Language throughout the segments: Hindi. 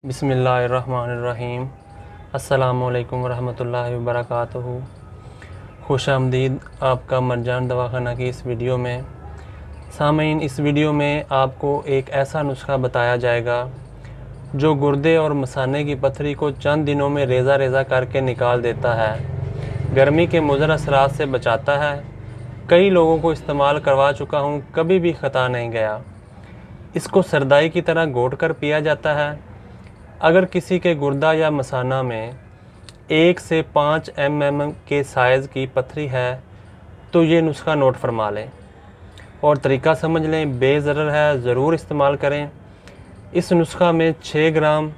बिस्मिल्लाहिर्रहमानिर्रहीम। अस्सलामुअलैकुम वरहमतुल्लाहि वबरकातुहू। खुश आमदीद आपका मरजान दवाखाना की इस वीडियो में। सामीन, इस वीडियो में आपको एक ऐसा नुस्खा बताया जाएगा जो गुर्दे और मसाने की पथरी को चंद दिनों में रेज़ा रेज़ा करके निकाल देता है, गर्मी के मुज़र असरात से बचाता है। कई लोगों को इस्तेमाल करवा चुका हूँ, कभी भी ख़ता नहीं गया। इसको सरदाई की तरह घोट कर पिया जाता है। अगर किसी के गुर्दा या मसाना में 1 से 5 mm के साइज़ की पथरी है तो ये नुस्खा नोट फरमा लें और तरीका समझ लें, बेज़रर है, ज़रूर इस्तेमाल करें। इस नुस्खा में 6 ग्राम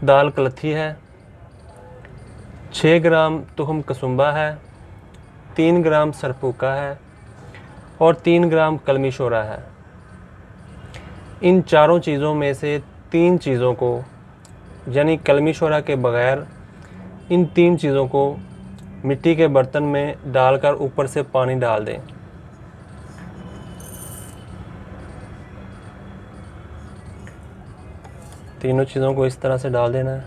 दाल कलथी है, 6 ग्राम तुहम कसुम्बा है, 3 ग्राम सरपूका है और 3 ग्राम कलमी शोरा है। इन चारों चीज़ों में से 3 चीज़ों को, यानी कलमी शोरा के बग़ैर इन 3 चीज़ों को मिट्टी के बर्तन में डालकर ऊपर से पानी डाल दें। तीनों चीज़ों को इस तरह से डाल देना है।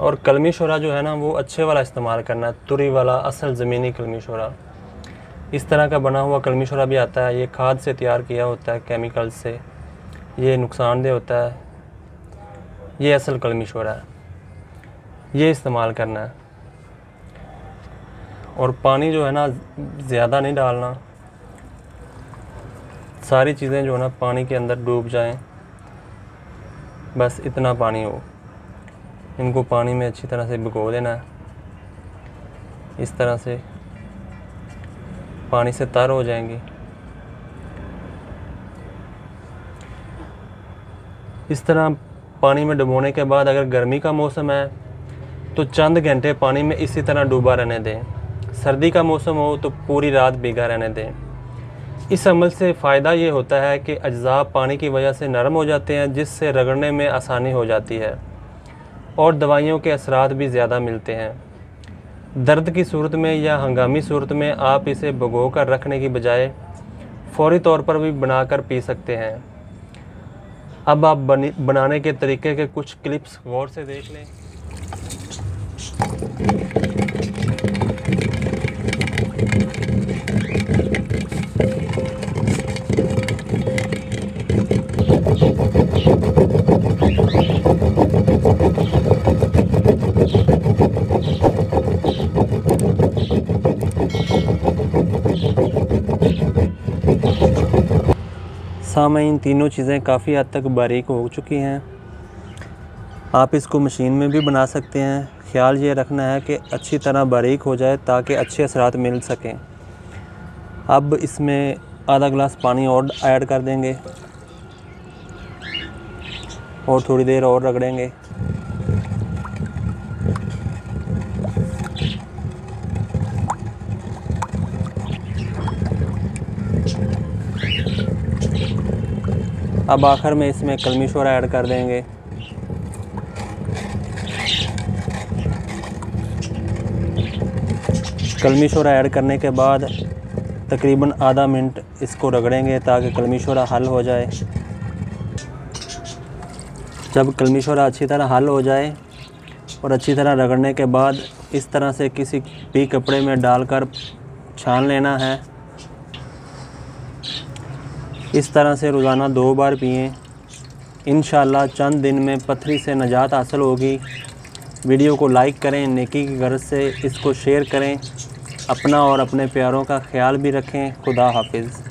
और कलमी शोरा जो है ना, वो अच्छे वाला इस्तेमाल करना है, तुरी वाला, असल ज़मीनी कलमी शोरा। इस तरह का बना हुआ कलमी शोरा भी आता है, ये खाद से तैयार किया होता है, केमिकल से, ये नुकसानदेह होता है। ये असल कलमी शोरा है, ये इस्तेमाल करना है। और पानी जो है ना, ज़्यादा नहीं डालना, सारी चीज़ें जो है ना पानी के अंदर डूब जाएं, बस इतना पानी हो। इनको पानी में अच्छी तरह से भिगो देना है, इस तरह से पानी से तर हो जाएंगी। इस तरह पानी में डुबोने के बाद अगर गर्मी का मौसम है तो चंद घंटे पानी में इसी तरह डूबा रहने दें। सर्दी का मौसम हो तो पूरी रात भीगा रहने दें। इस अमल से फ़ायदा ये होता है कि अज्जा पानी की वजह से नरम हो जाते हैं, जिससे रगड़ने में आसानी हो जाती है और दवाइयों के असरात भी ज़्यादा मिलते हैं। दर्द की सूरत में या हंगामी सूरत में आप इसे भिगो कर रखने की बजाय फ़ौरी तौर पर भी बनाकर पी सकते हैं। अब आप बनाने के तरीके के कुछ क्लिप्स गौर से देख लें। सामीन, तीनों चीज़ें काफ़ी हद तक बारीक हो चुकी हैं। आप इसको मशीन में भी बना सकते हैं। ख्याल ये रखना है कि अच्छी तरह बारीक हो जाए ताकि अच्छे असरात मिल सकें। अब इसमें आधा गिलास पानी और ऐड कर देंगे और थोड़ी देर और रगड़ेंगे। अब आखिर में इसमें कलमी शोरा ऐड कर देंगे। कलमी शोरा ऐड करने के बाद तकरीबन आधा मिनट इसको रगड़ेंगे ताकि कलमी शोरा हल हो जाए। जब कलमी शोरा अच्छी तरह हल हो जाए और अच्छी तरह रगड़ने के बाद इस तरह से किसी भी कपड़े में डालकर छान लेना है। इस तरह से रोज़ाना 2 बार पिएं। इंशाअल्लाह चंद दिन में पथरी से निजात हासिल होगी। वीडियो को लाइक करें, नेकी की गर्ज से इसको शेयर करें। अपना और अपने प्यारों का ख्याल भी रखें। खुदा हाफिज़।